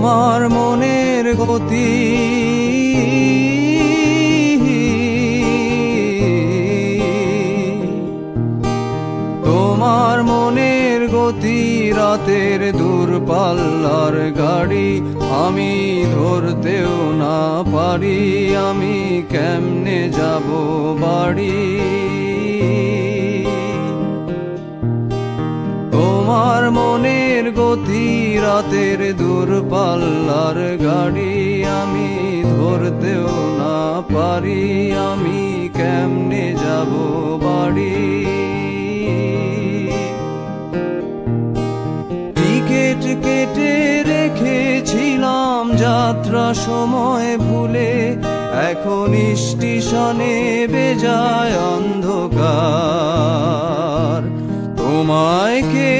তোমার মনের গতি তোমার মনের গতি রাতের দূরপাল্লার গাড়ি আমি ধরতেও না পারি আমি কেমনে যাব বাড়ি তোমার মনের গতি রাতের দূরপাল্লার গাড়ি আমি ধরতেও না পারি আমি কেমনে যাব বাড়ি টিকেট কেটে রেখেছিলাম যাত্রা সময় ভুলে এখন স্টেশনে বেজায় অন্ধকার তোমায় কে